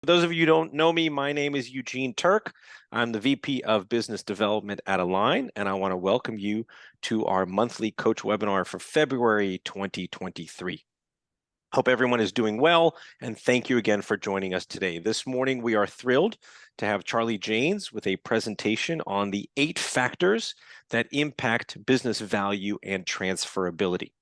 For those of you who don't know me, my name is Eugene Turk. I'm the VP of Business Development at Align, and I want to welcome you to our monthly coach webinar for February 2023. Hope everyone is doing well, and thank you again for joining us today. This morning, we are thrilled to have Charlie Janes with a presentation on the 8 factors that impact business value and transferability.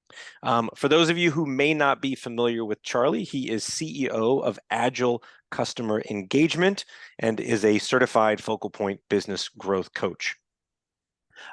For those of you who may not be familiar with Charlie, he is CEO of Agile Customer Engagement and is a certified focal point business growth coach.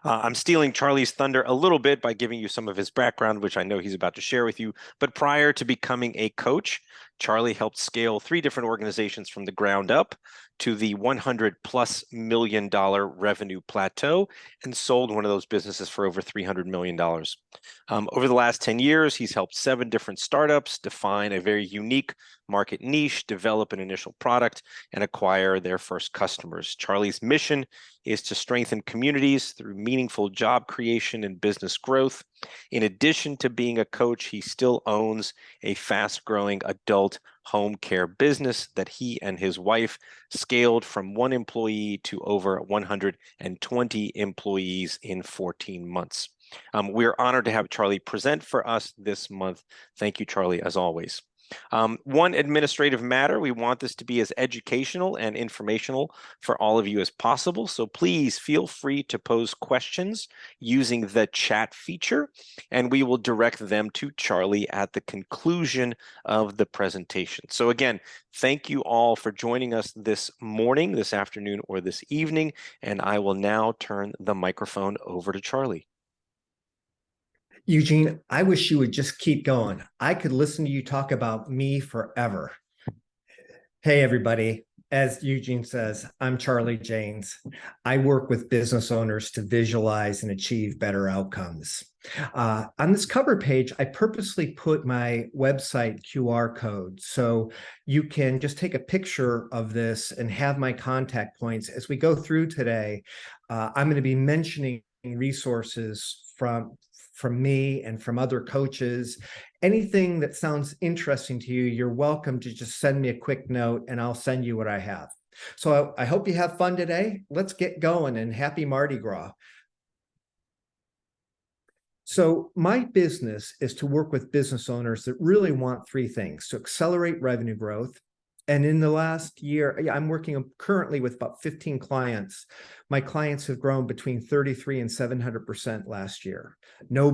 I'm stealing Charlie's thunder a little bit by giving you some of his background, which I know he's about to share with you. But prior to becoming a coach, Charlie helped scale 3 different organizations from the ground up to the $100+ million revenue plateau and sold one of those businesses for over $300 million. Over the last 10 years, he's helped 7 different startups define a very unique market niche, develop an initial product, and acquire their first customers. Charlie's mission is to strengthen communities through meaningful job creation and business growth. In addition to being a coach, he still owns a fast-growing adult home care business that he and his wife scaled from 1 employee to over 120 employees in 14 months. We're honored to have Charlie present for us this month. Thank you, Charlie, as always. One administrative matter, we want this to be as educational and informational for all of you as possible. So please feel free to pose questions using the chat feature, and we will direct them to Charlie at the conclusion of the presentation. So again, thank you all for joining us this morning, this afternoon, or this evening, and I will now turn the microphone over to Charlie. Eugene, I wish you would just keep going. I could listen to you talk about me forever. Hey, everybody. As Eugene says, I'm Charlie Janes. I work with business owners to visualize and achieve better outcomes. On this cover page, I purposely put my website QR code so you can just take a picture of this and have my contact points. As we go through today, I'm going to be mentioning resources from me and from other coaches. Anything that sounds interesting to you, you're welcome to just send me a quick note and I'll send you what I have. So I hope you have fun today. Let's get going, and happy Mardi Gras. So my business is to work with business owners that really want 3 things: to accelerate revenue growth. And in the last year, I'm working currently with about 15 clients. My clients have grown between 33 and 700% last year. No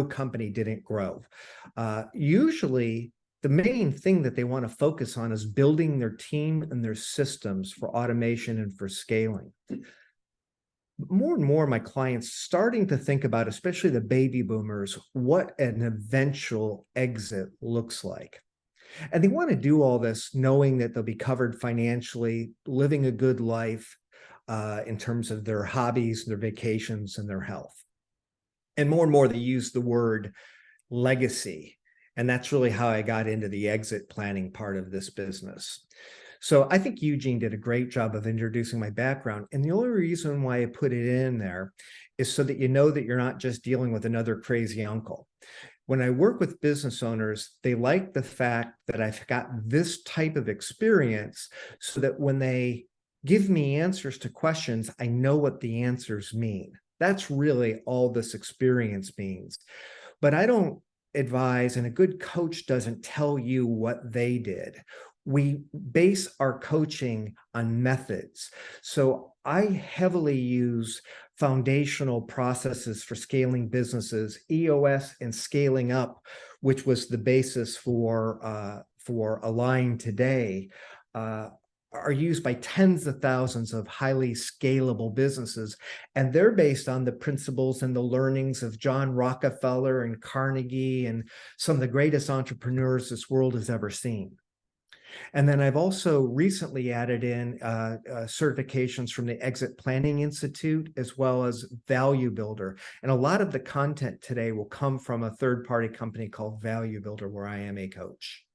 company didn't grow. Usually, the main thing that they want to focus on is building their team and their systems for automation and for scaling. More and more, my clients starting to think about, especially the baby boomers, what an eventual exit looks like. And they want to do all this knowing that they'll be covered financially, living a good life in terms of their hobbies, their vacations, and their health. And more, they use the word legacy. And that's really how I got into the exit planning part of this business. So I think Eugene did a great job of introducing my background. And the only reason why I put it in there is so that you know that you're not just dealing with another crazy uncle. When I work with business owners, they like the fact that I've got this type of experience so that when they give me answers to questions, I know what the answers mean. That's really all this experience means. But I don't advise, and a good coach doesn't tell you what they did. We base our coaching on methods. So I heavily use foundational processes for scaling businesses, EOS and scaling up, which was the basis for Align today, are used by tens of thousands of highly scalable businesses. And they're based on the principles and the learnings of John Rockefeller and Carnegie and some of the greatest entrepreneurs this world has ever seen. And then I've also recently added in certifications from the Exit Planning Institute, as well as Value Builder. And a lot of the content today will come from a third-party company called Value Builder, where I am a coach.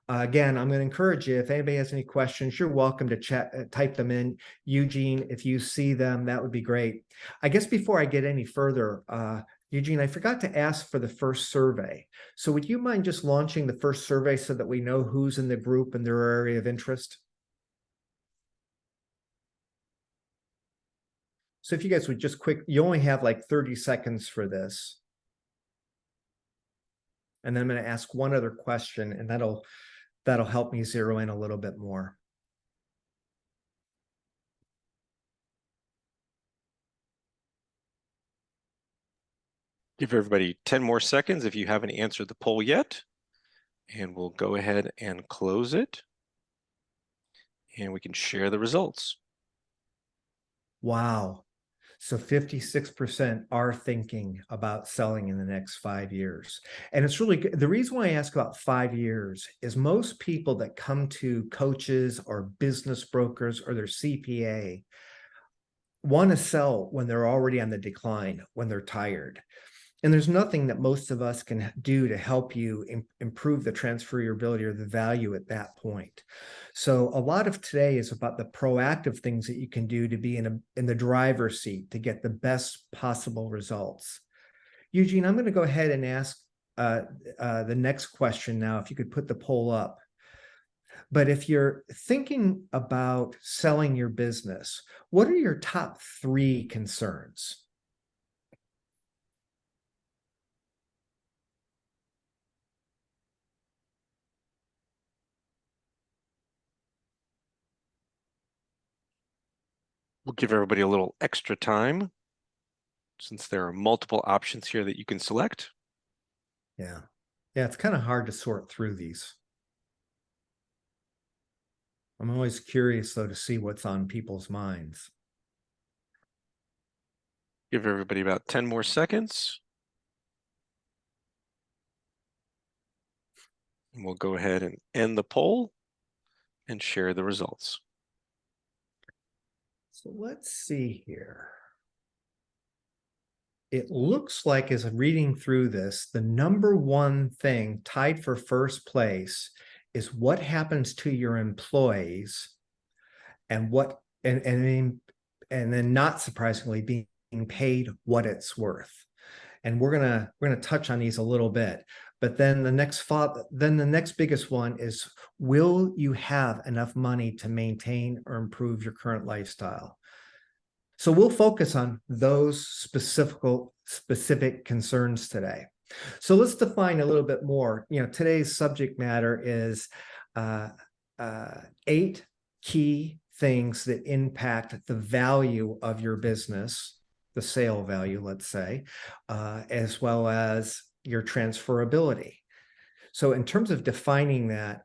Again, I'm going to encourage you, if anybody has any questions, you're welcome to type them in. Eugene, if you see them, that would be great. I guess before I get any further, Eugene, I forgot to ask for the first survey. So would you mind just launching the first survey so that we know who's in the group and their area of interest? So if you guys would just you only have like 30 seconds for this. And then I'm going to ask one other question, and that'll help me zero in a little bit more. Give everybody 10 more seconds if you haven't answered the poll yet, and we'll go ahead and close it, and we can share the results. Wow. So 56% are thinking about selling in the next 5 years. And it's really good. The reason why I ask about 5 years is most people that come to coaches or business brokers or their CPA want to sell when they're already on the decline, when they're tired. And there's nothing that most of us can do to help you improve the transferability or the value at that point. So a lot of today is about the proactive things that you can do to be in the driver's seat to get the best possible results. Eugene, I'm going to go ahead and ask the next question now, if you could put the poll up. But if you're thinking about selling your business, what are your top 3 concerns? We'll give everybody a little extra time since there are multiple options here that you can select. Yeah. Yeah, it's kind of hard to sort through these. I'm always curious, though, to see what's on people's minds. Give everybody about 10 more seconds. And we'll go ahead and end the poll and share the results. So let's see here. It looks like, as I'm reading through this, the number one thing tied for first place is what happens to your employees and then not surprisingly being paid what it's worth. And we're gonna touch on these a little bit. But then the next biggest one is, will you have enough money to maintain or improve your current lifestyle? So we'll focus on those specific concerns today. So let's define a little bit more. Today's subject matter is 8 key things that impact the value of your business, the sale value, let's say, as well as your transferability. So in terms of defining that,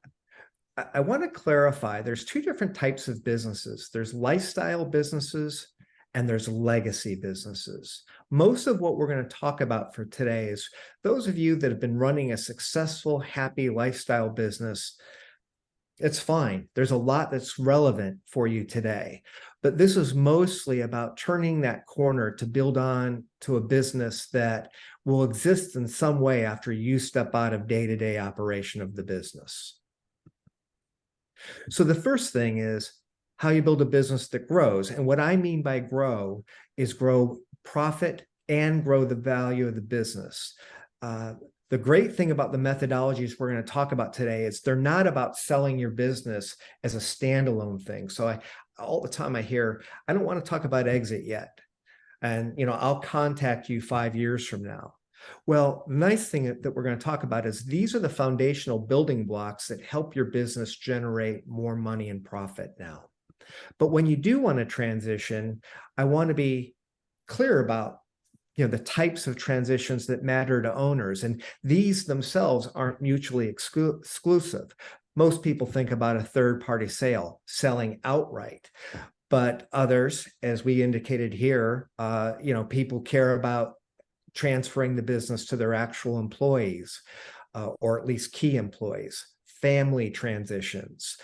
I want to clarify there's 2 different types of businesses. There's lifestyle businesses and there's legacy businesses. Most of what we're going to talk about for today is those of you that have been running a successful, happy lifestyle business. It's fine. There's a lot that's relevant for you today. But this is mostly about turning that corner to build on to a business that will exist in some way after you step out of day-to-day operation of the business. So the first thing is how you build a business that grows. And what I mean by grow is grow profit and grow the value of the business. The great thing about the methodologies we're going to talk about today is they're not about selling your business as a standalone thing. So all the time I hear, I don't want to talk about exit yet. And, I'll contact you 5 years from now. Well, the nice thing that we're going to talk about is these are the foundational building blocks that help your business generate more money and profit now. But when you do want to transition, I want to be clear about the types of transitions that matter to owners. And these themselves aren't mutually exclusive. Most people think about a third-party sale, selling outright. But others, as we indicated here, people care about transferring the business to their actual employees, or at least key employees. family transitions,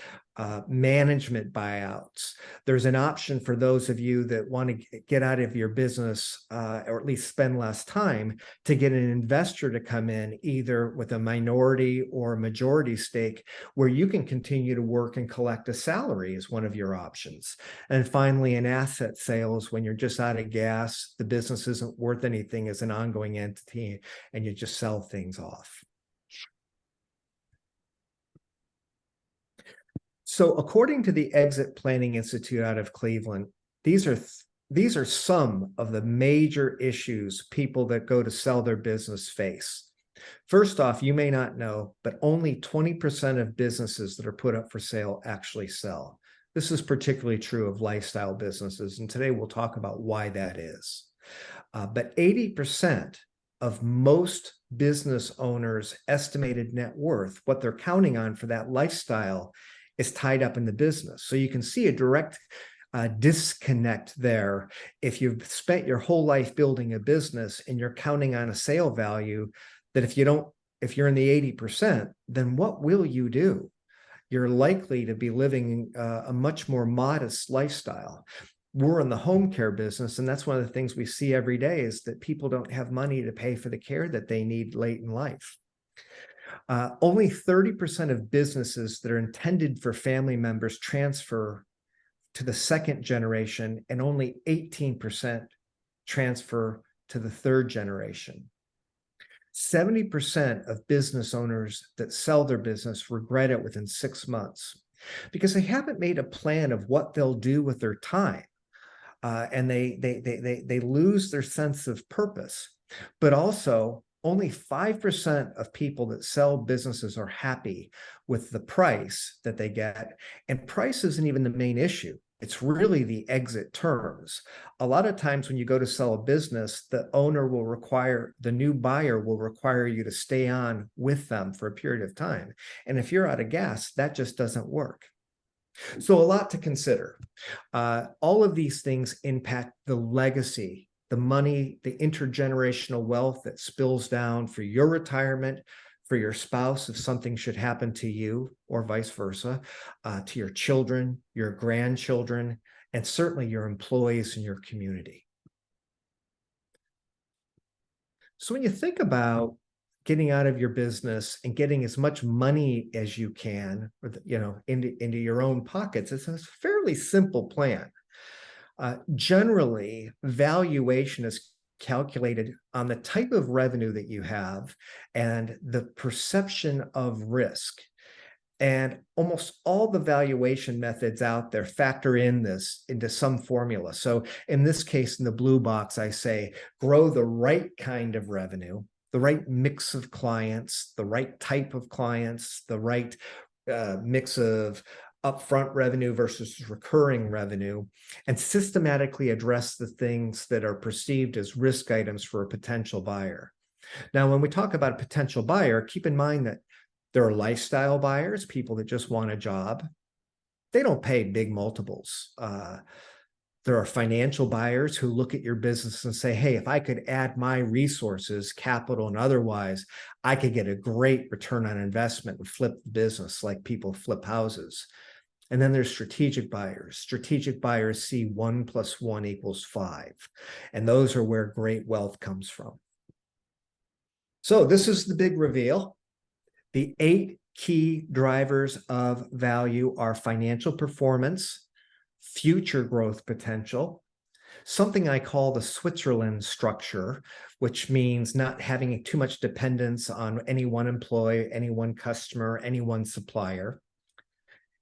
management buyouts. There's an option for those of you that want to get out of your business, or at least spend less time, to get an investor to come in either with a minority or a majority stake, where you can continue to work and collect a salary is one of your options. And finally, an asset sales, when you're just out of gas, the business isn't worth anything as an ongoing entity, and you just sell things off. So according to the Exit Planning Institute out of Cleveland, these are some of the major issues people that go to sell their business face. First off, you may not know, but only 20% of businesses that are put up for sale actually sell. This is particularly true of lifestyle businesses, and today we'll talk about why that is. But 80% of most business owners' estimated net worth, what they're counting on for that lifestyle, is tied up in the business. So you can see a direct disconnect there. If you've spent your whole life building a business and you're counting on a sale value, that if you're in the 80%, then what will you do? You're likely to be living a much more modest lifestyle. We're in the home care business, and that's one of the things we see every day is that people don't have money to pay for the care that they need late in life. Only 30% of businesses that are intended for family members transfer to the second generation, and only 18% transfer to the third generation. 70% of business owners that sell their business regret it within 6 months because they haven't made a plan of what they'll do with their time. And they lose their sense of purpose. But also, only 5% of people that sell businesses are happy with the price that they get. And price isn't even the main issue. It's really the exit terms. A lot of times when you go to sell a business, the new buyer will require you to stay on with them for a period of time. And if you're out of gas, that just doesn't work. So a lot to consider. All of these things impact the legacy, the money, the intergenerational wealth that spills down for your retirement, for your spouse if something should happen to you, or vice versa, to your children, your grandchildren, and certainly your employees and your community. So when you think about getting out of your business and getting as much money as you can, into your own pockets, it's a fairly simple plan. Generally, valuation is calculated on the type of revenue that you have and the perception of risk. And almost all the valuation methods out there factor in this into some formula. So in this case, in the blue box, I say grow the right kind of revenue, the right mix of clients, the right type of clients, the right mix of upfront revenue versus recurring revenue, and systematically address the things that are perceived as risk items for a potential buyer. Now, when we talk about a potential buyer, keep in mind that there are lifestyle buyers, people that just want a job. They don't pay big multiples. There are financial buyers who look at your business and say, hey, if I could add my resources, capital and otherwise, I could get a great return on investment and flip the business like people flip houses. And then there's strategic buyers. Strategic buyers see 1 + 1 = 5. And those are where great wealth comes from. So this is the big reveal. The 8 key drivers of value are financial performance, future growth potential, something I call the Switzerland structure, which means not having too much dependence on any one employee, any one customer, any one supplier.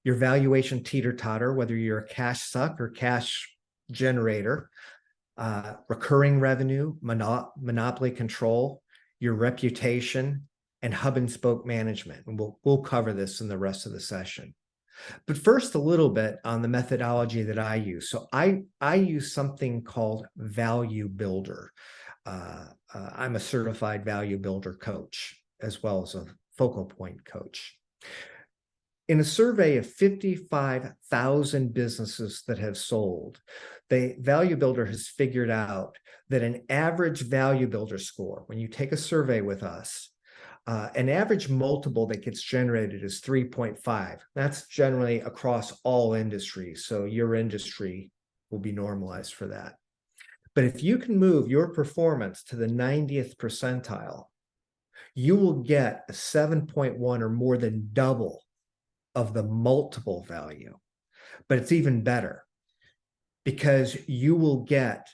Your valuation teeter-totter, whether you're a cash suck or cash generator, recurring revenue, monopoly control, your reputation, and hub and spoke management. And we'll cover this in the rest of the session. But first, a little bit on the methodology that I use. So I use something called Value Builder. I'm a certified Value Builder coach, as well as a focal point coach. In a survey of 55,000 businesses that have sold, the Value Builder has figured out that an average Value Builder score, when you take a survey with us, an average multiple that gets generated is 3.5. That's generally across all industries. So your industry will be normalized for that. But if you can move your performance to the 90th percentile, you will get a 7.1 or more than double of the multiple value. But it's even better because you will get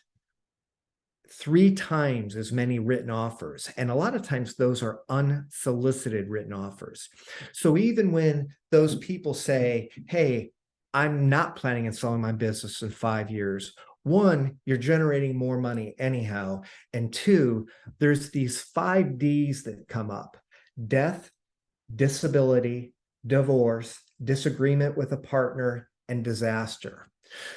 3 times as many written offers. And a lot of times those are unsolicited written offers. So even when those people say, hey, I'm not planning on selling my business in 5 years, one, you're generating more money anyhow. And two, there's these 5 Ds that come up: death, disability, divorce, disagreement with a partner, and disaster.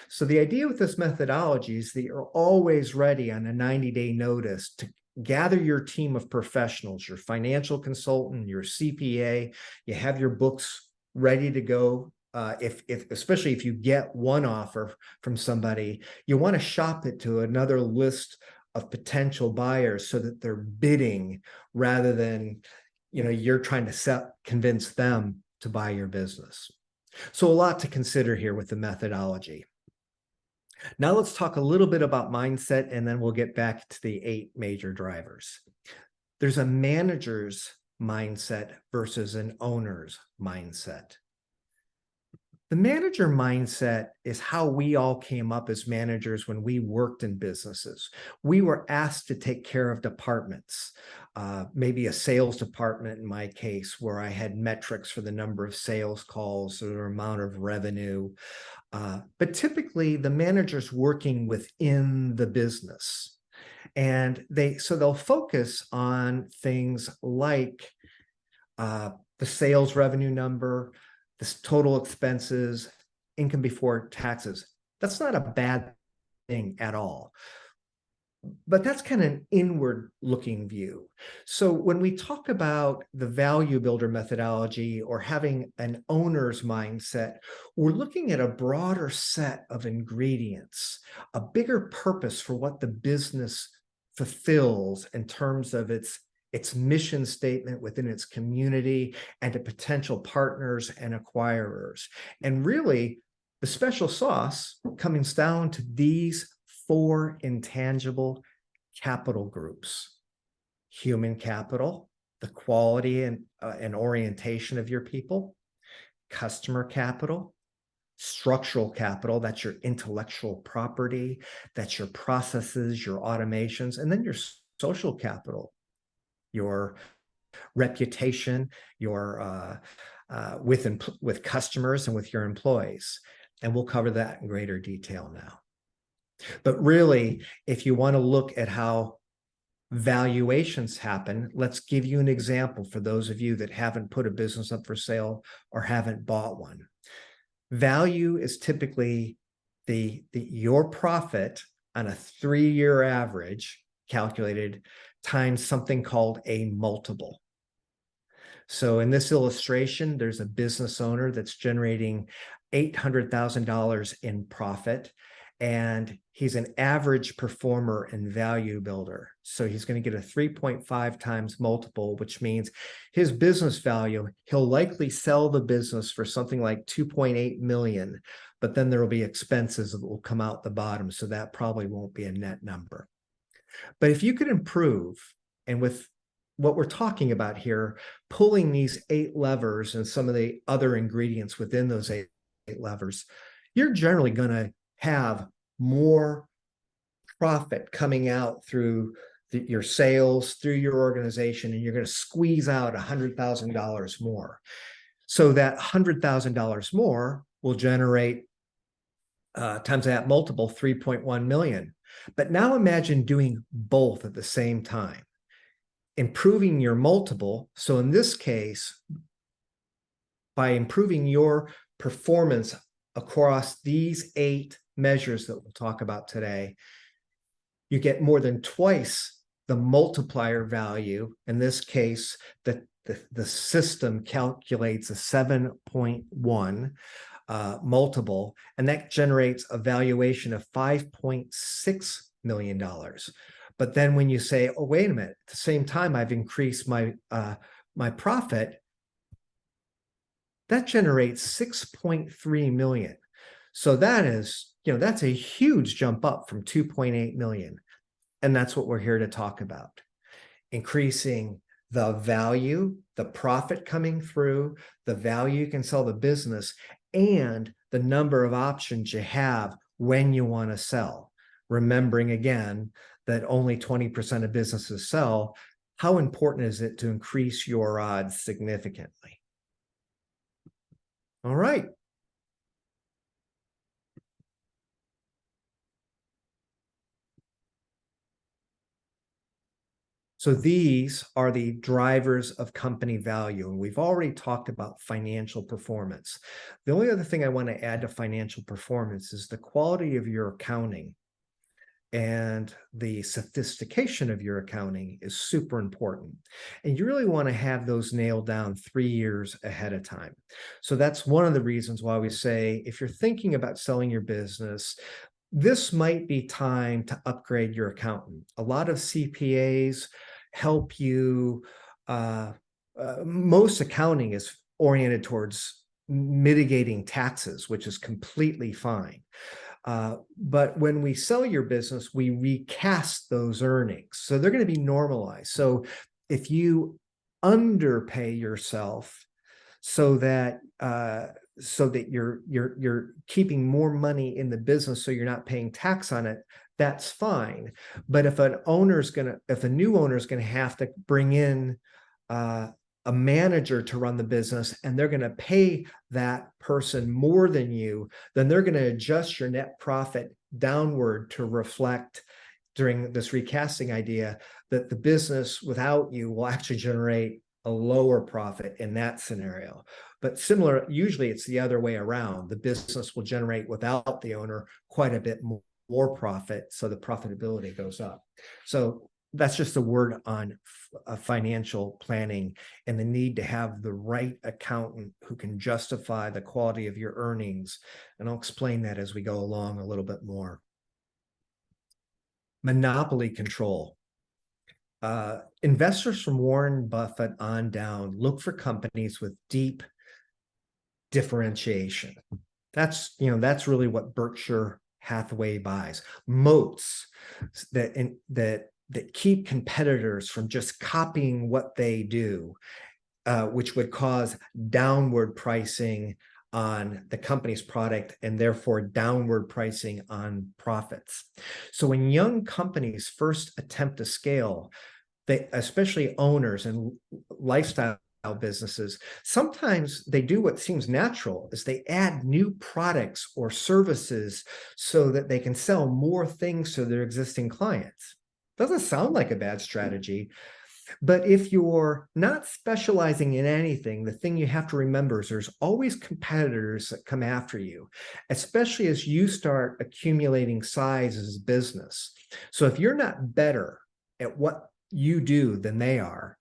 So the idea with this methodology is that you're always ready on a 90-day notice to gather your team of professionals, your financial consultant, your CPA. You have your books ready to go. Especially if you get one offer from somebody, you want to shop it to another list of potential buyers so that they're bidding rather than, you're trying to convince them to buy your business. So a lot to consider here with the methodology. Now let's talk a little bit about mindset, and then we'll get back to the 8 major drivers. There's a manager's mindset versus an owner's mindset. The manager mindset is how we all came up as managers when we worked in businesses. We were asked to take care of departments, maybe a sales department in my case, where I had metrics for the number of sales calls or amount of revenue. But typically the manager's working within the business. And they'll focus on things like the sales revenue number, the total expenses, income before taxes. That's not a bad thing at all. But that's kind of an inward looking view. So when we talk about the value builder methodology or having an owner's mindset, we're looking at a broader set of ingredients, a bigger purpose for what the business fulfills in terms of its mission statement within its community and to potential partners and acquirers. And really, the special sauce comes down to these 4 intangible capital groups: human capital, the quality and orientation of your people; customer capital; structural capital, that's your intellectual property, that's your processes, your automations; and then your social capital, your reputation, your with customers and with your employees. And we'll cover that in greater detail now. But really, if you want to look at how valuations happen, let's give you an example for those of you that haven't put a business up for sale or haven't bought one. Value is typically your profit on a 3-year average calculated times something called a multiple. So in this illustration, there's a business owner that's generating $800,000 in profit, and he's an average performer and value builder. So he's going to get a 3.5 times multiple, which means his business value, he'll likely sell the business for something like 2.8 million, but then there will be expenses that will come out the bottom. So that probably won't be a net number. But if you could improve, and with what we're talking about here, pulling these 8 levers and some of the other ingredients within those 8 levers, you're generally going to have more profit coming out through your sales, through your organization, and you're going to squeeze out $100,000 more. So that $100,000 more will generate times that multiple 3.1 million. But now imagine doing both at the same time, improving your multiple. So in this case, by improving your performance across these 8 measures that we'll talk about today, you get more than twice the multiplier value. In this case, the system calculates a 7.1 multiple, and that generates a valuation of $5.6 million. But then when you say, oh, wait a minute, at the same time, I've increased my my profit, that generates 6.3 million. So that is, that's a huge jump up from 2.8 million. And that's what we're here to talk about. Increasing the value, the profit coming through, the value you can sell the business, and the number of options you have when you want to sell. Remembering again that only 20% of businesses sell, how important is it to increase your odds significantly? All right. So these are the drivers of company value. And we've already talked about financial performance. The only other thing I want to add to financial performance is the quality of your accounting and the sophistication of your accounting is super important. And you really want to have those nailed down 3 years ahead of time. So that's one of the reasons why we say, if you're thinking about selling your business, this might be time to upgrade your accountant. A lot of CPAs help you. Most accounting is oriented towards mitigating taxes, which is completely fine. But when we sell your business, we recast those earnings. So they're going to be normalized. So if you underpay yourself so that you're keeping more money in the business, so you're not paying tax on it, that's fine. But if a new owner is going to have to bring in a manager to run the business, and they're going to pay that person more than you, then they're going to adjust your net profit downward to reflect, during this recasting idea, that the business without you will actually generate a lower profit in that scenario. But usually it's the other way around. The business will generate without the owner quite a bit more profit, so the profitability goes up. So that's just a word on financial planning and the need to have the right accountant who can justify the quality of your earnings. And I'll explain that as we go along a little bit more. Monopoly control. Investors from Warren Buffett on down look for companies with deep differentiation. That's really what Berkshire Hathaway buys. Moats that keep competitors from just copying what they do, which would cause downward pricing on the company's product and therefore downward pricing on profits. So when young companies first attempt to scale, especially owners and lifestyle businesses, sometimes they do what seems natural, is they add new products or services so that they can sell more things to their existing clients. Doesn't sound like a bad strategy, but if you're not specializing in anything, the thing you have to remember is there's always competitors that come after you, especially as you start accumulating size as a business. So if you're not better at what you do than they are,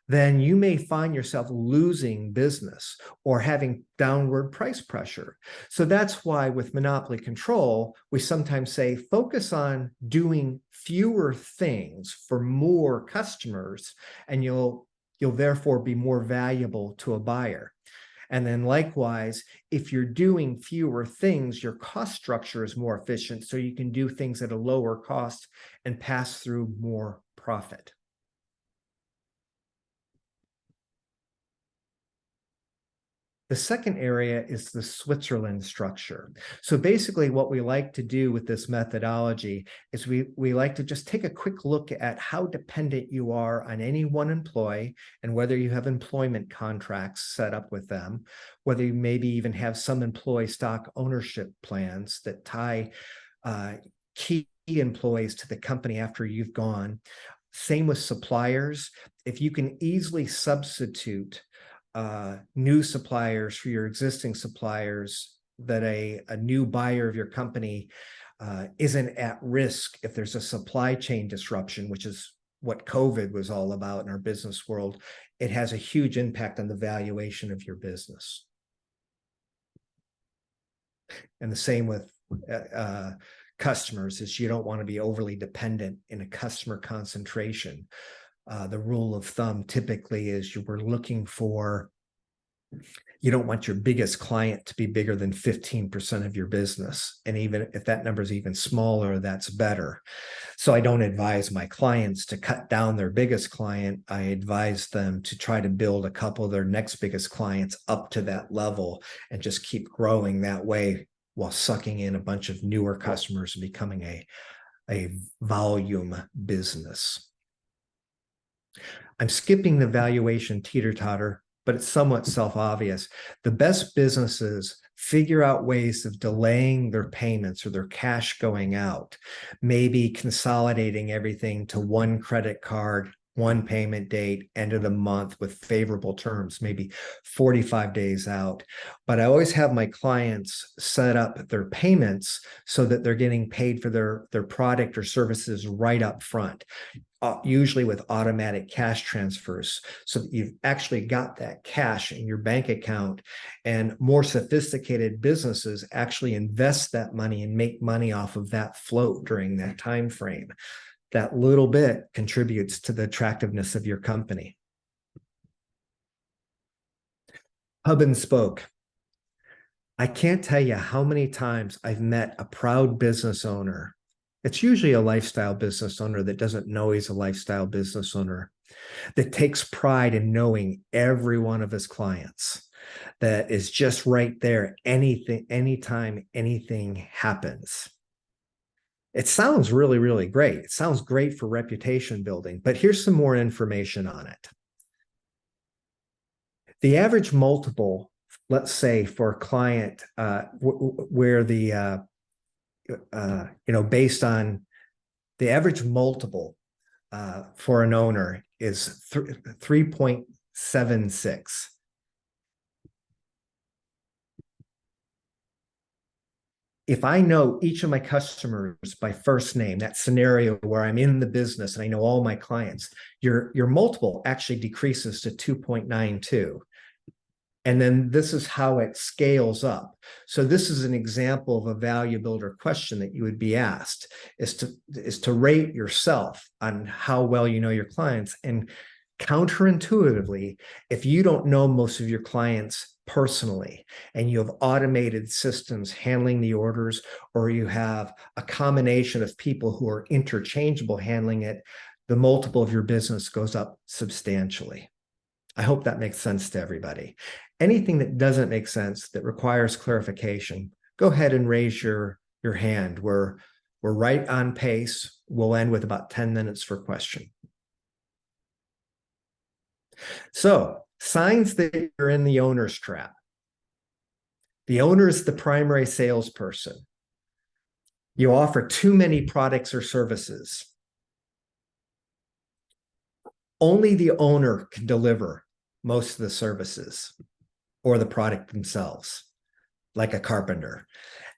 then you may find yourself losing business or having downward price pressure. So that's why with monopoly control, we sometimes say focus on doing fewer things for more customers, and you'll therefore be more valuable to a buyer. And then likewise, if you're doing fewer things, your cost structure is more efficient, so you can do things at a lower cost and pass through more profit. The second area is the Switzerland structure. So basically what we like to do with this methodology is we like to just take a quick look at how dependent you are on any one employee and whether you have employment contracts set up with them, whether you maybe even have some employee stock ownership plans that tie key employees to the company after you've gone. Same with suppliers. If you can easily substitute new suppliers for your existing suppliers, that a new buyer of your company isn't at risk if there's a supply chain disruption, which is what COVID was all about in our business world. It has a huge impact on the valuation of your business. And the same with customers, is you don't want to be overly dependent in a customer concentration. The rule of thumb typically is you were looking for, you don't want your biggest client to be bigger than 15% of your business. And even if that number is even smaller, that's better. So I don't advise my clients to cut down their biggest client. I advise them to try to build a couple of their next biggest clients up to that level and just keep growing that way while sucking in a bunch of newer customers and becoming a volume business. I'm skipping the valuation teeter-totter, but it's somewhat self-obvious. The best businesses figure out ways of delaying their payments or their cash going out, maybe consolidating everything to one credit card, one payment date, end of the month with favorable terms, maybe 45 days out. But I always have my clients set up their payments so that they're getting paid for their product or services right up front. Usually with automatic cash transfers, so that you've actually got that cash in your bank account. And more sophisticated businesses actually invest that money and make money off of that float during that time frame. That little bit contributes to the attractiveness of your company. Hub and spoke. I can't tell you how many times I've met a proud business owner. It's usually a lifestyle business owner that doesn't know he's a lifestyle business owner, that takes pride in knowing every one of his clients, that is just right there anytime anything happens. It sounds really, really great. It sounds great for reputation building, but here's some more information on it. The average multiple, let's say for a client where the based on the average multiple for an owner is 3.76. If I know each of my customers by first name, that scenario where I'm in the business and I know all my clients, your multiple actually decreases to 2.92. And then this is how it scales up. So this is an example of a value builder question that you would be asked, is to rate yourself on how well you know your clients. And counterintuitively, if you don't know most of your clients personally and you have automated systems handling the orders, or you have a combination of people who are interchangeable handling it, the multiple of your business goes up substantially. I hope that makes sense to everybody. Anything that doesn't make sense, that requires clarification, go ahead and raise your hand. We're right on pace. We'll end with about 10 minutes for question. So, signs that you're in the owner's trap. The owner is the primary salesperson. You offer too many products or services. Only the owner can deliver most of the services or the product themselves, like a carpenter,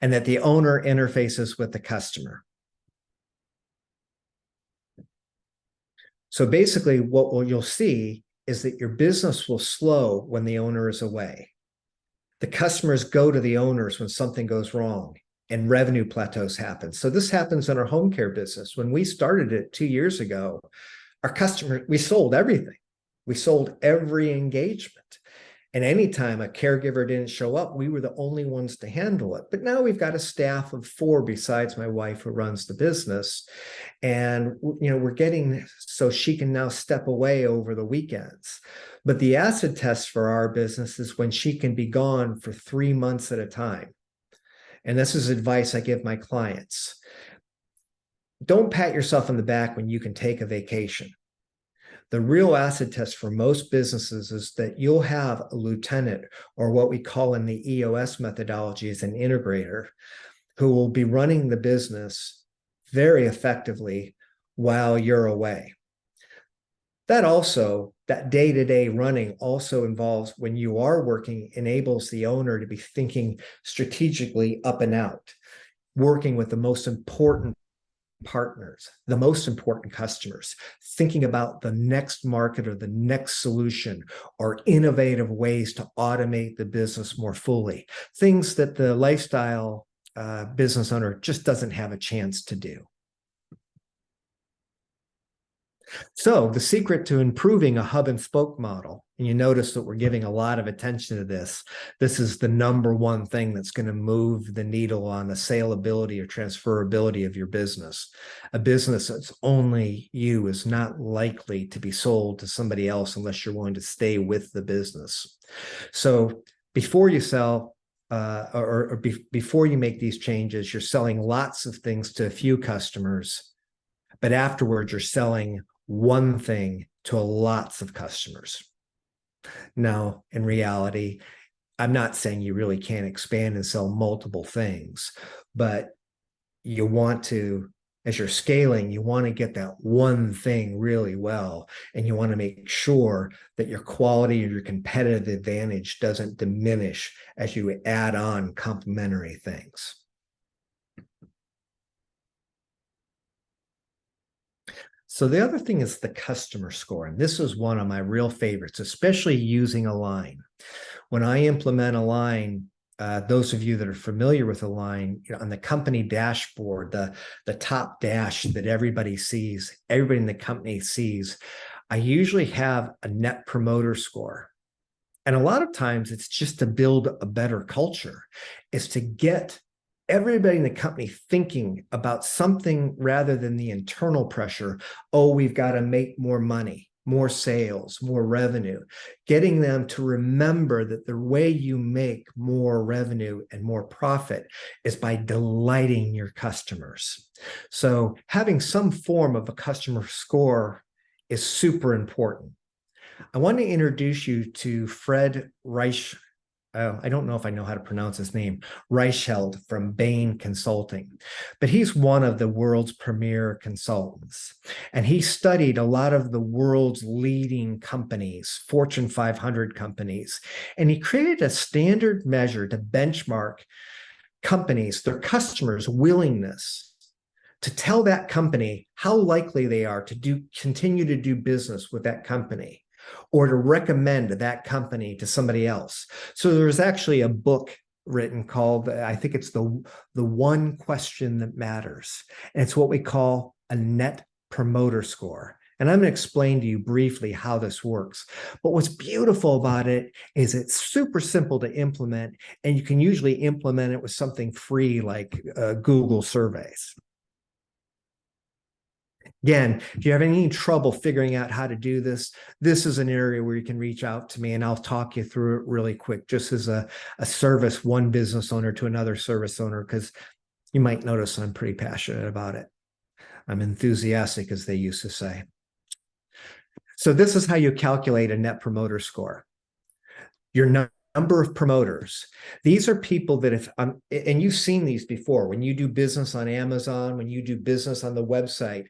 and that the owner interfaces with the customer. So basically what you'll see is that your business will slow when the owner is away. The customers go to the owners when something goes wrong and revenue plateaus happen. So this happens in our home care business. When we started it 2 years ago, our customer, we sold everything. We sold every engagement. And anytime a caregiver didn't show up, we were the only ones to handle it. But now we've got a staff of 4 besides my wife who runs the business. And we're getting so she can now step away over the weekends. But the acid test for our business is when she can be gone for 3 months at a time. And this is advice I give my clients. Don't pat yourself on the back when you can take a vacation. The real acid test for most businesses is that you'll have a lieutenant, or what we call in the EOS methodology is an integrator, who will be running the business very effectively while you're away. That day-to-day running also involves, when you are working, enables the owner to be thinking strategically up and out, working with the most important partners, the most important customers, thinking about the next market or the next solution or innovative ways to automate the business more fully, things that the lifestyle business owner just doesn't have a chance to do. So the secret to improving a hub and spoke model, and you notice that we're giving a lot of attention to this. This is the number one thing that's going to move the needle on the saleability or transferability of your business. A business that's only you is not likely to be sold to somebody else unless you're willing to stay with the business. So before you sell, before you make these changes, you're selling lots of things to a few customers, but afterwards you're selling one thing to lots of customers. Now, in reality, I'm not saying you really can't expand and sell multiple things, but you want to, as you're scaling, you want to get that one thing really well. And you want to make sure that your quality or your competitive advantage doesn't diminish as you add on complementary things. So the other thing is the customer score. And this is one of my real favorites, especially using Align. When I implement Align, those of you that are familiar with Align, on the company dashboard, the top dash that everybody sees, everybody in the company sees, I usually have a net promoter score. And a lot of times it's just to build a better culture. It's to get everybody in the company thinking about something rather than the internal pressure. Oh, we've got to make more money, more sales, more revenue. Getting them to remember that the way you make more revenue and more profit is by delighting your customers. So having some form of a customer score is super important. I want to introduce you to Fred Reich. I don't know if I know how to pronounce his name, Reichheld from Bain Consulting, but he's one of the world's premier consultants. And he studied a lot of the world's leading companies, Fortune 500 companies, and he created a standard measure to benchmark companies, their customers' willingness to tell that company how likely they are to continue to do business with that company, or to recommend that company to somebody else. So there's actually a book written called, I think it's the One Question That Matters. And it's what we call a net promoter score. And I'm going to explain to you briefly how this works. But what's beautiful about it is it's super simple to implement, and you can usually implement it with something free like Google surveys. Again, if you have any trouble figuring out how to do this, this is an area where you can reach out to me and I'll talk you through it really quick, just as a service, one business owner to another service owner, because you might notice I'm pretty passionate about it. I'm enthusiastic, as they used to say. So this is how you calculate a net promoter score. Your number of promoters. These are people that if, and you've seen these before, when you do business on Amazon, when you do business on the website,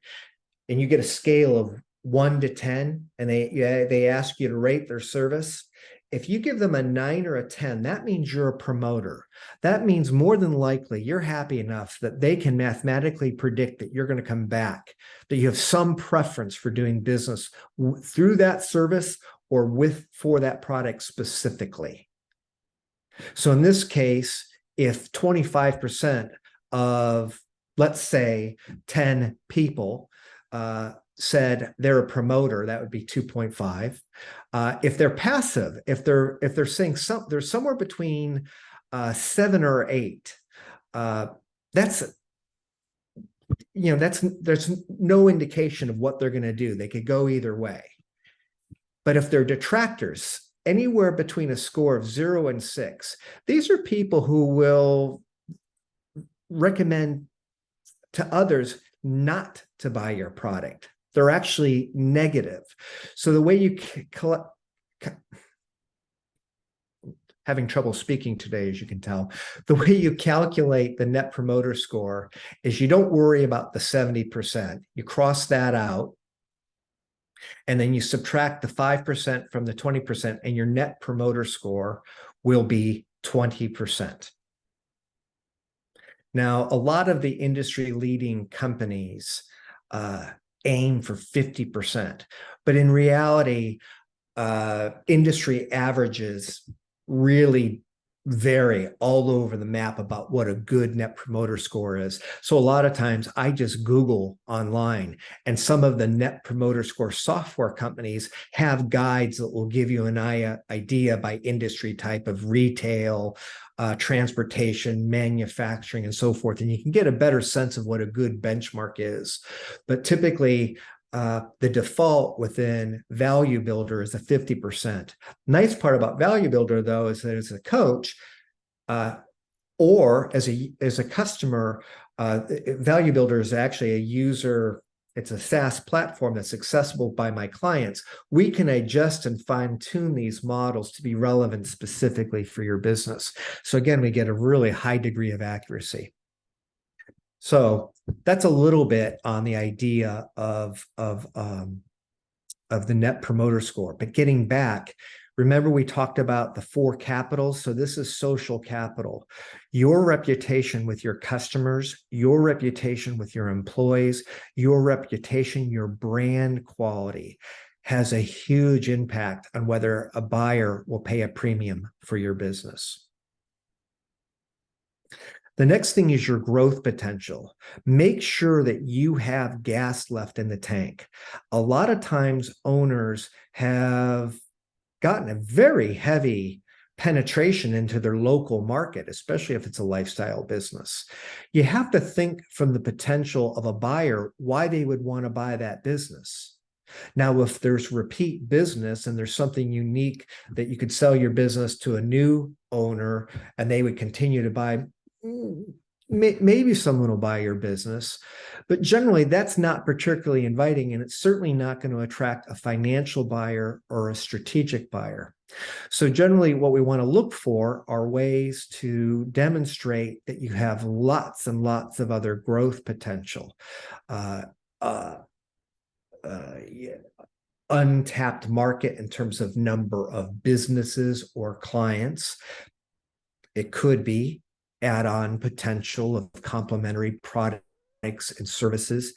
and you get a scale of 1 to 10, and they ask you to rate their service. If you give them a 9 or a 10, that means you're a promoter. That means more than likely you're happy enough that they can mathematically predict that you're going to come back, that you have some preference for doing business through that service or for that product specifically. So in this case, if 25% of, let's say, 10 people said they're a promoter, that would be 2.5. If they're passive, if they're saying they're somewhere between 7 or 8, that's there's no indication of what they're going to do. They could go either way. But if they're detractors, anywhere between a score of 0 and 6, these are people who will recommend to others not to buy your product. They're actually negative. So the way you having trouble speaking today, as you can tell, the way you calculate the net promoter score is you don't worry about the 70%. You cross that out, and then you subtract the 5% from the 20%, and your net promoter score will be 20%. Now, a lot of the industry leading companies aim for 50%, but in reality, industry averages really vary all over the map about what a good net promoter score is. So a lot of times I just Google online, and some of the net promoter score software companies have guides that will give you an idea by industry type of retail, transportation, manufacturing, and so forth. And you can get a better sense of what a good benchmark is. But typically, the default within Value Builder is a 50%. Nice part about Value Builder, though, is that as a coach or as a customer, Value Builder is actually a user. It's a SaaS platform that's accessible by my clients. We can adjust and fine tune these models to be relevant specifically for your business. So again, we get a really high degree of accuracy. So that's a little bit on the idea of the net promoter score. But getting back, remember we talked about the 4 capitals. So this is social capital. Your reputation with your customers, your reputation with your employees, your reputation, your brand quality has a huge impact on whether a buyer will pay a premium for your business. The next thing is your growth potential. Make sure that you have gas left in the tank. A lot of times owners have gotten a very heavy penetration into their local market, especially if it's a lifestyle business. You have to think from the potential of a buyer, why they would want to buy that business. Now, if there's repeat business and there's something unique that you could sell your business to a new owner and they would continue to buy, maybe someone will buy your business, but generally that's not particularly inviting, and it's certainly not going to attract a financial buyer or a strategic buyer. So generally what we want to look for are ways to demonstrate that you have lots and lots of other growth potential. Untapped market in terms of number of businesses or clients. It could be add-on potential of complementary products and services.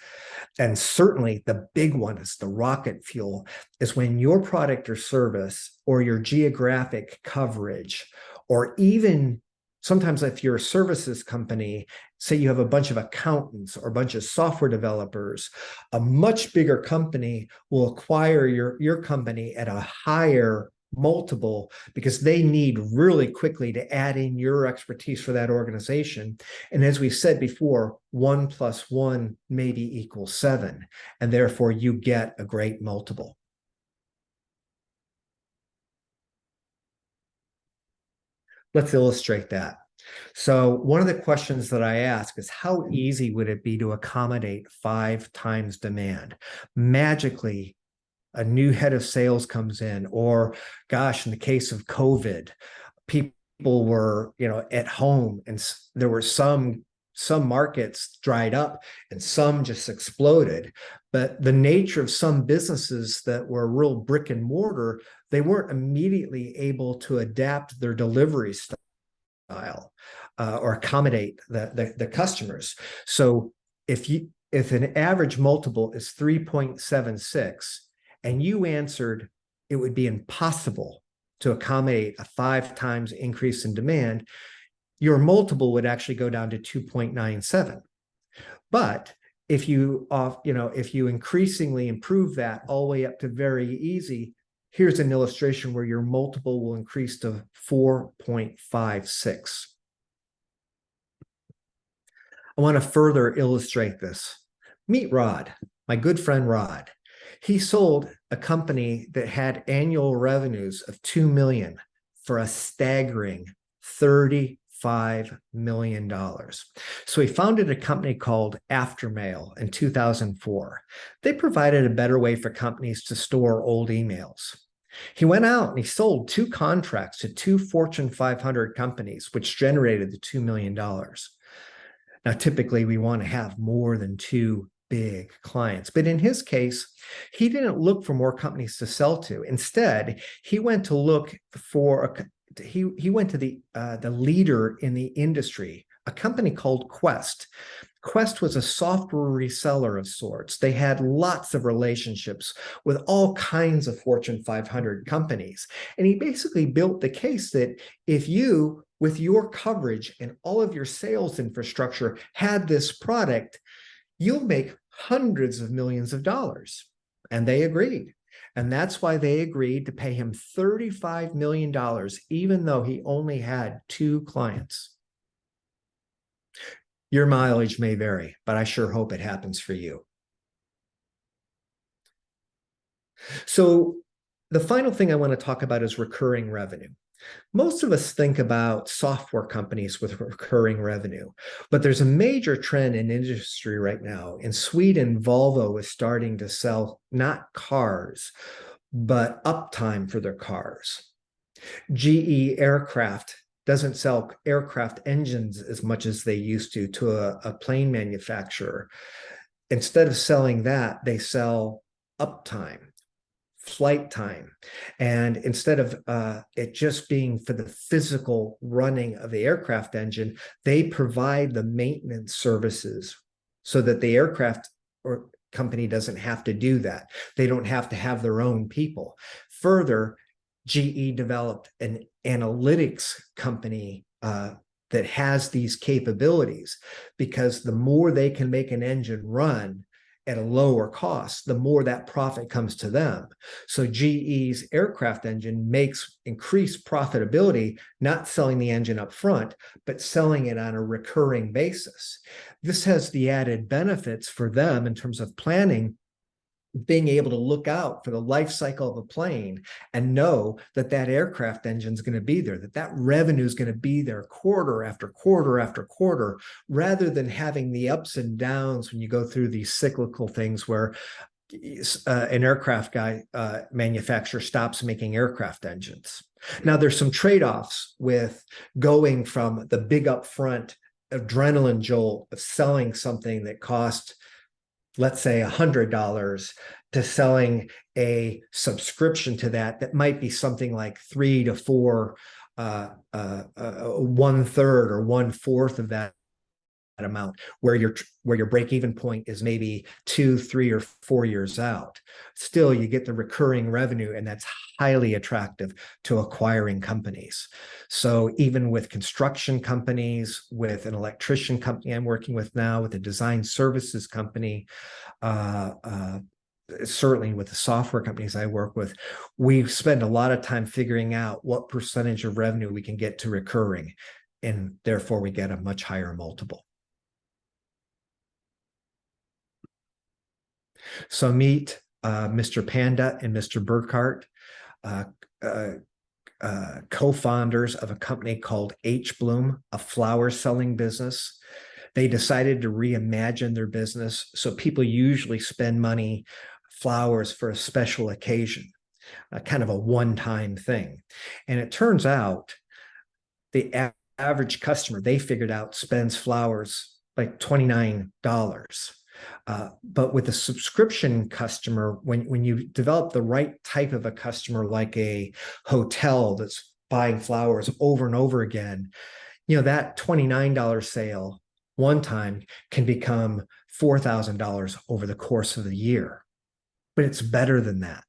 And certainly the big one is the rocket fuel, is when your product or service or your geographic coverage, or even sometimes if you're a services company, say you have a bunch of accountants or a bunch of software developers, a much bigger company will acquire your company at a higher multiple because they need really quickly to add in your expertise for that organization. And as we said before, 1 + 1 maybe equals 7, and therefore you get a great multiple. Let's illustrate that. So one of the questions that I ask is, how easy would it be to accommodate 5 times demand? Magically, a new head of sales comes in, or gosh, in the case of COVID, people were, at home, and there were some markets dried up and some just exploded. But the nature of some businesses that were real brick and mortar, they weren't immediately able to adapt their delivery style or accommodate the customers. So if an average multiple is 3.76, and you answered it would be impossible to accommodate a 5 times increase in demand, your multiple would actually go down to 2.97. But if you increasingly improve that all the way up to very easy, here's an illustration where your multiple will increase to 4.56. I want to further illustrate this. Meet Rod, my good friend Rod. He sold a company that had annual revenues of $2 million for a staggering $35 million. So he founded a company called Aftermail in 2004. They provided a better way for companies to store old emails. He went out and he sold 2 contracts to 2 Fortune 500 companies, which generated the $2 million. Now, typically we want to have more than 2 big clients. But in his case, he didn't look for more companies to sell to. Instead, he went to look for he went to the leader in the industry, a company called Quest. Quest was a software reseller of sorts. They had lots of relationships with all kinds of Fortune 500 companies. And he basically built the case that if you with your coverage and all of your sales infrastructure had this product, you'll make hundreds of millions of dollars. And they agreed. And that's why they agreed to pay him $35 million, even though he only had 2 clients. Your mileage may vary, but I sure hope it happens for you. So the final thing I want to talk about is recurring revenue. Most of us think about software companies with recurring revenue, but there's a major trend in industry right now. In Sweden, Volvo is starting to sell not cars, but uptime for their cars. GE Aircraft doesn't sell aircraft engines as much as they used to a plane manufacturer. Instead of selling that, they sell uptime, flight time. And instead of it just being for the physical running of the aircraft engine, they provide the maintenance services so that the aircraft or company doesn't have to do that. They don't have to have their own people. Further, GE developed an analytics company that has these capabilities, because the more they can make an engine run at a lower cost, the more that profit comes to them. So GE's aircraft engine makes increased profitability, not selling the engine up front, but selling it on a recurring basis. This has the added benefits for them in terms of planning, being able to look out for the life cycle of a plane and know that that aircraft engine is going to be there, that that revenue is going to be there quarter after quarter after quarter, rather than having the ups and downs when you go through these cyclical things where an aircraft manufacturer stops making aircraft engines. Now, there's some trade-offs with going from the big upfront adrenaline jolt of selling something that cost, let's say, $100, to selling a subscription to that might be something like 3 to 4, 1/3 or 1/4 of that amount, where your break-even point is maybe 2, 3, or 4 years out. Still, you get the recurring revenue, and that's highly attractive to acquiring companies. So even with construction companies, with an electrician company I'm working with now, with a design services company, certainly with the software companies I work with, we spend a lot of time figuring out what percentage of revenue we can get to recurring, and therefore we get a much higher multiple. So meet Mr. Panda and Mr. Burkhart, co-founders of a company called H Bloom, a flower selling business. They decided to reimagine their business. So people usually spend money, flowers, for a special occasion, kind of a one-time thing. And it turns out the average customer, they figured out, spends flowers like $29. But with a subscription customer, when you develop the right type of a customer, like a hotel that's buying flowers over and over again, that $29 sale one time can become $4,000 over the course of the year. But it's better than that.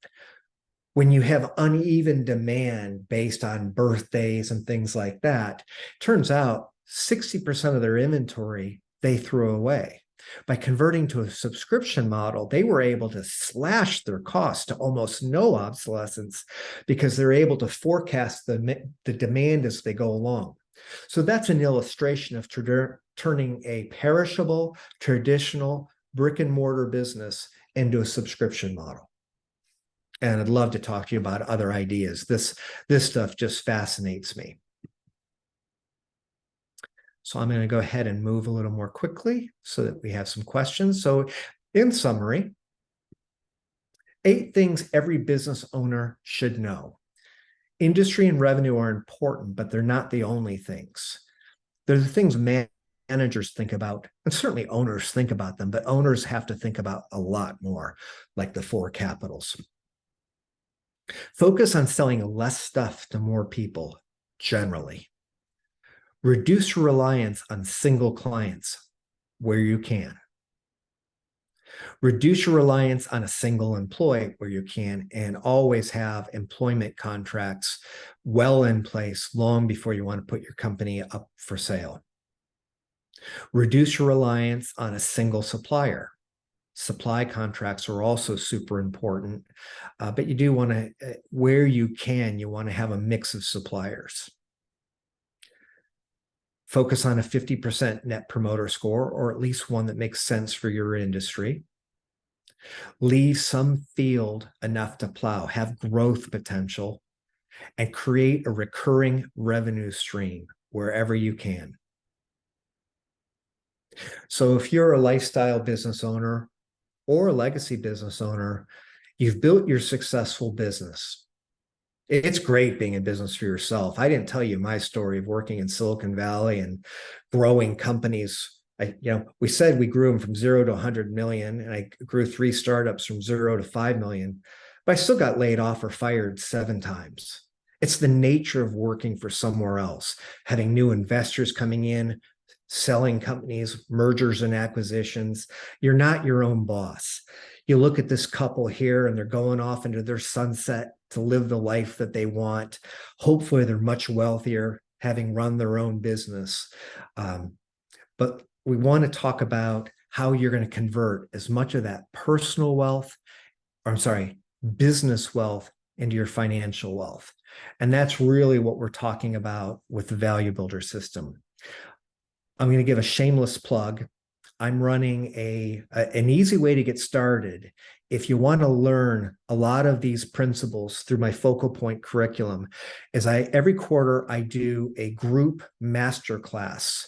When you have uneven demand based on birthdays and things like that, turns out 60% of their inventory they threw away. By converting to a subscription model, they were able to slash their costs to almost no obsolescence, because they're able to forecast the demand as they go along. So that's an illustration of turning a perishable, traditional brick and mortar business into a subscription model. And I'd love to talk to you about other ideas. This stuff just fascinates me. So I'm going to go ahead and move a little more quickly so that we have some questions. So in summary, 8 things every business owner should know. Industry and revenue are important, but they're not the only things. They're the things managers think about, and certainly owners think about them, but owners have to think about a lot more, like the 4 capitals. Focus on selling less stuff to more people, generally. Reduce reliance on single clients where you can. Reduce your reliance on a single employee where you can, and always have employment contracts well in place long before you want to put your company up for sale. Reduce your reliance on a single supplier. Supply contracts are also super important, but you do want to, where you can, you want to have a mix of suppliers. Focus on a 50% net promoter score, or at least one that makes sense for your industry. Leave some field enough to plow, have growth potential, and create a recurring revenue stream wherever you can. So if you're a lifestyle business owner or a legacy business owner, you've built your successful business. It's great being in business for yourself. I didn't tell you my story of working in Silicon Valley and growing companies. We said we grew them from 0 to 100 million, and I grew 3 startups from 0 to 5 million, but I still got laid off or fired 7 times. It's the nature of working for somewhere else, having new investors coming in, selling companies, mergers and acquisitions. You're not your own boss. You look at this couple here and they're going off into their sunset to live the life that they want. Hopefully they're much wealthier, having run their own business. But we want to talk about how you're going to convert as much of that personal wealth, or I'm sorry, business wealth into your financial wealth. And that's really what we're talking about with the Value Builder system. I'm going to give a shameless plug. I'm running an easy way to get started. If you want to learn a lot of these principles through my focal point curriculum, is every quarter I do a group masterclass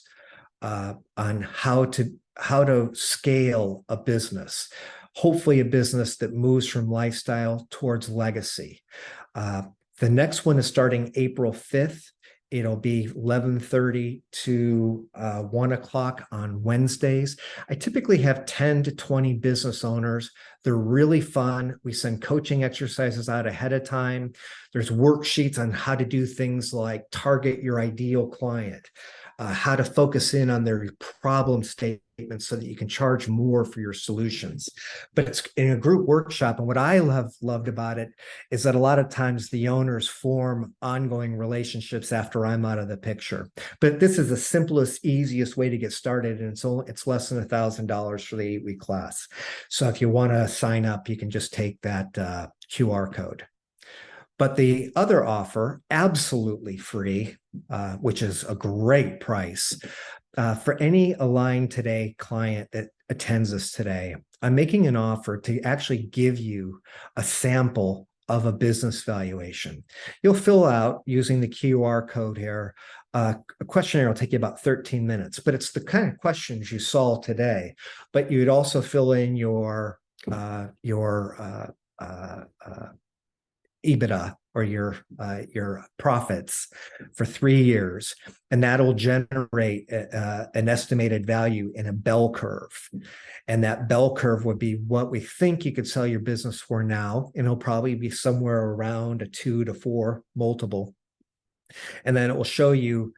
on how to scale a business, hopefully a business that moves from lifestyle towards legacy. The next one is starting April 5th. It'll be 11:30 to 1 o'clock on Wednesdays. I typically have 10 to 20 business owners. They're really fun. We send coaching exercises out ahead of time. There's worksheets on how to do things like target your ideal client, how to focus in on their problem statements so that you can charge more for your solutions. But it's in a group workshop. And what I have loved about it is that a lot of times the owners form ongoing relationships after I'm out of the picture. But this is the simplest, easiest way to get started. And it's less than $1,000 for the 8-week class. So if you want to sign up, you can just take that QR code. But the other offer, absolutely free, which is a great price, for any Align Today client that attends us today, I'm making an offer to actually give you a sample of a business valuation. You'll fill out using the QR code here. A questionnaire will take you about 13 minutes, but it's the kind of questions you saw today. But you'd also fill in your EBITDA, or your profits for 3 years, and that'll generate an estimated value in a bell curve. And that bell curve would be what we think you could sell your business for now, and it'll probably be somewhere around a 2 to 4 multiple. And then it will show you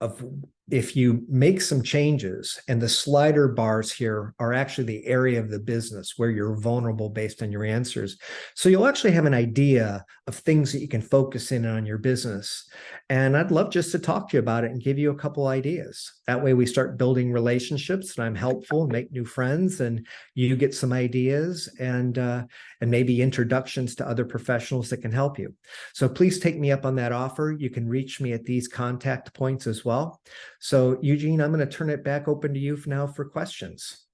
of if you make some changes, and the slider bars here are actually the area of the business where you're vulnerable based on your answers. So you'll actually have an idea of things that you can focus in on your business. And I'd love just to talk to you about it and give you a couple ideas. That way we start building relationships and I'm helpful, make new friends, and you get some ideas and maybe introductions to other professionals that can help you. So please take me up on that offer. You can reach me at these contact points as well. So Eugene, I'm going to turn it back open to you now for questions.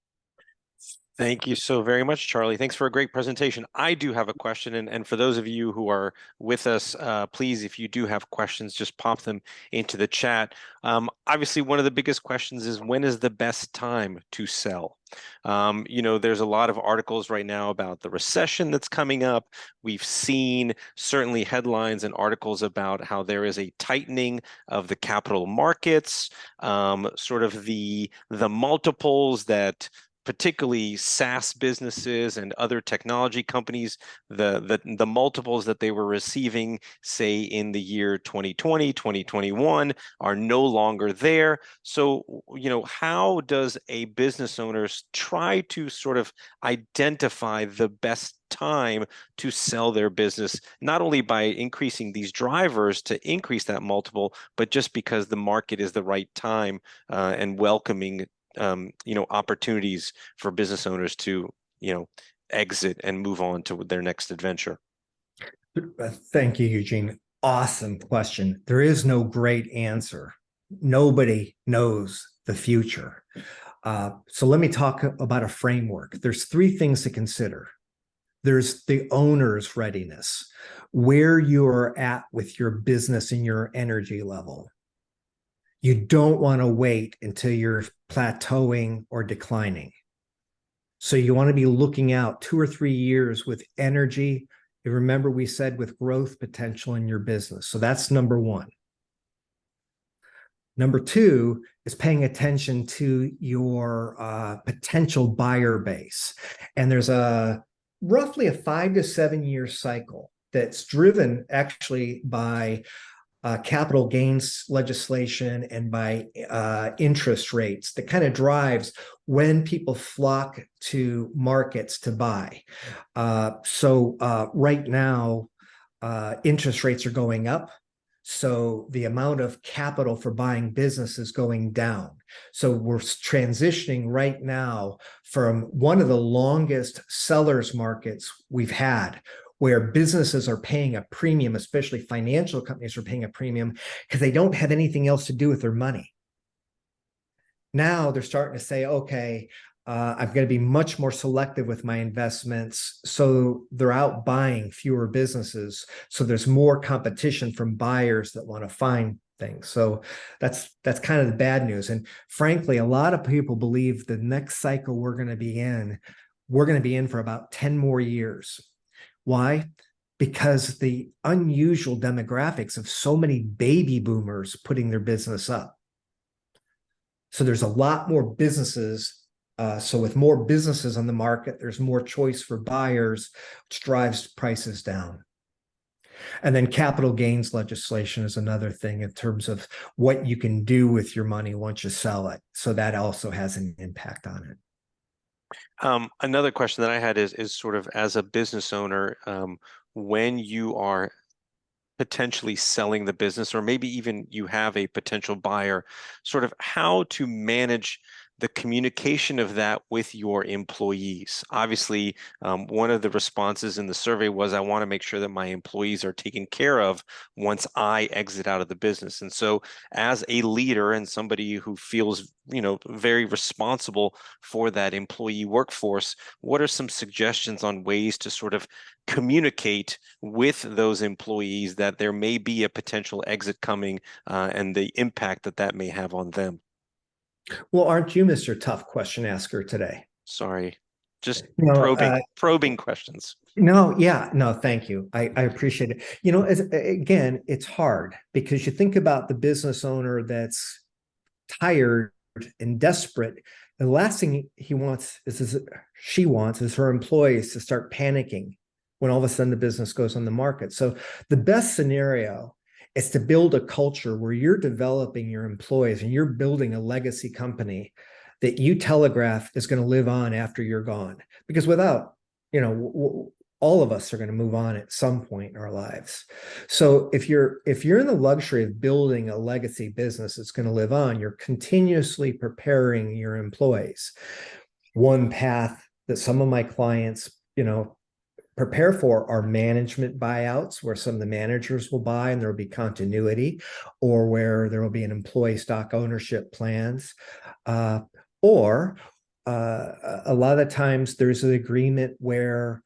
Thank you so very much, Charlie. Thanks for a great presentation. I do have a question, and for those of you who are with us, please, if you do have questions, just pop them into the chat. Obviously, one of the biggest questions is, when is the best time to sell? There's a lot of articles right now about the recession that's coming up. We've seen certainly headlines and articles about how there is a tightening of the capital markets, sort of the multiples that particularly SaaS businesses and other technology companies, the multiples that they were receiving, say in the year 2020, 2021, are no longer there. So, how does a business owner try to sort of identify the best time to sell their business, not only by increasing these drivers to increase that multiple, but just because the market is the right time and welcoming opportunities for business owners to exit and move on to their next adventure? Thank you, Eugene. Awesome question. There is no great answer. Nobody knows the future. So let me talk about a framework. There's three things to consider. There's the owner's readiness, where you're at with your business and your energy level. You don't want to wait until you're plateauing or declining. So you want to be looking out 2 or 3 years with energy. And remember, we said with growth potential in your business. So that's number one. Number two is paying attention to your potential buyer base. And there's roughly a 5 to 7 year cycle that's driven actually by capital gains legislation and by interest rates that kind of drives when people flock to markets to buy. So right now, interest rates are going up. So the amount of capital for buying business is going down. So we're transitioning right now from one of the longest sellers markets we've had, where businesses are paying a premium, especially financial companies are paying a premium because they don't have anything else to do with their money. Now they're starting to say, okay, I'm going to be much more selective with my investments. So they're out buying fewer businesses. So there's more competition from buyers that want to find things. So that's kind of the bad news. And frankly, a lot of people believe the next cycle we're going to be in for about 10 more years. Why? Because the unusual demographics of so many baby boomers putting their business up. So there's a lot more businesses. So with more businesses on the market, there's more choice for buyers, which drives prices down. And then capital gains legislation is another thing in terms of what you can do with your money once you sell it. So that also has an impact on it. Another question that I had is sort of as a business owner, when you are potentially selling the business, or maybe even you have a potential buyer, sort of how to manage the communication of that with your employees. Obviously, one of the responses in the survey was, I want to make sure that my employees are taken care of once I exit out of the business. And so as a leader and somebody who feels, very responsible for that employee workforce, what are some suggestions on ways to sort of communicate with those employees that there may be a potential exit coming and the impact that that may have on them? Well, aren't you Mr. Tough Question Asker today? Sorry, just No, probing questions. No, yeah, no, thank you. I appreciate it. Again, it's hard because you think about the business owner that's tired and desperate. The last thing she wants is her employees to start panicking when all of a sudden the business goes on the market. So the best scenario is to build a culture where you're developing your employees and you're building a legacy company that you telegraph is going to live on after you're gone. Because without, all of us are going to move on at some point in our lives. So if you're in the luxury of building a legacy business that's going to live on, you're continuously preparing your employees. One path that some of my clients, prepare for are management buyouts, where some of the managers will buy and there will be continuity, or where there will be an employee stock ownership plans, or a lot of the times there's an agreement where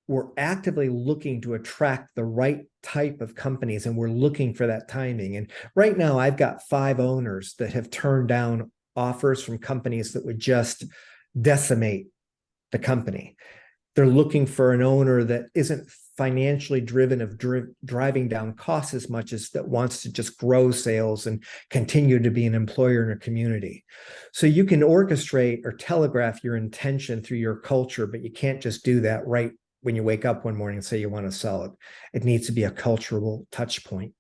we're actively looking to attract the right type of companies and we're looking for that timing. And right now I've got 5 owners that have turned down offers from companies that would just decimate the company. They're looking for an owner that isn't financially driven of driving down costs as much as that wants to just grow sales and continue to be an employer in a community. So you can orchestrate or telegraph your intention through your culture, but you can't just do that right when you wake up one morning and say you want to sell it. It needs to be a cultural touch point.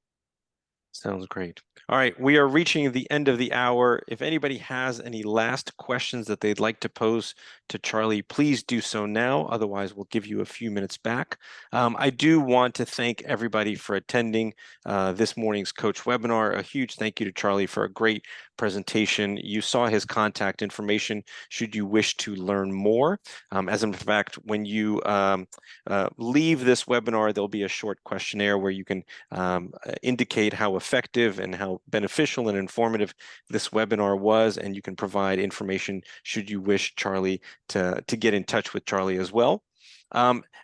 Sounds great. All right, we are reaching the end of the hour. If anybody has any last questions that they'd like to pose to Charlie, please do so now. Otherwise, we'll give you a few minutes back. I do want to thank everybody for attending this morning's coach webinar. A huge thank you to Charlie for a great presentation. You saw his contact information should you wish to learn more. As a matter of fact, when you leave this webinar, there'll be a short questionnaire where you can indicate how effective and how beneficial and informative this webinar was, and you can provide information should you wish Charlie to get in touch with Charlie as well.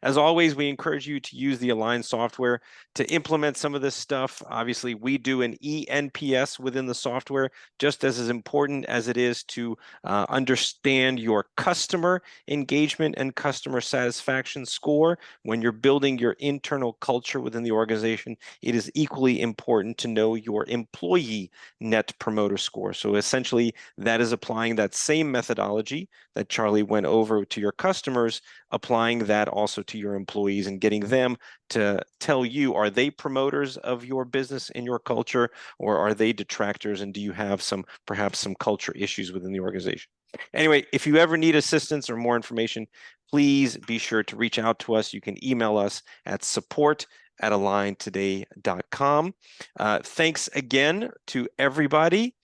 As always, we encourage you to use the Align software to implement some of this stuff. Obviously, we do an eNPS within the software, just as important as it is to understand your customer engagement and customer satisfaction score. When you're building your internal culture within the organization, it is equally important to know your employee net promoter score. So essentially, that is applying that same methodology that Charlie went over to your customers, applying that also to your employees and getting them to tell you, are they promoters of your business in your culture, or are they detractors, and do you have perhaps some culture issues within the organization? Anyway, if you ever need assistance or more information, please be sure to reach out to us. You can email us at support@aligntoday.com. Thanks again to everybody.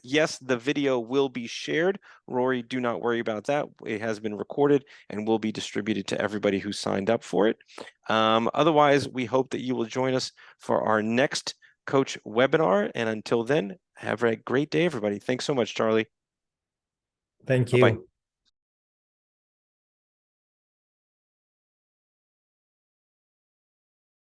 Yes, the video will be shared. Rory, do not worry about that. It has been recorded and will be distributed to everybody who signed up for it. Otherwise, we hope that you will join us for our next coach webinar. And until then, have a great day, everybody. Thanks so much, Charlie. Thank Bye-bye. you.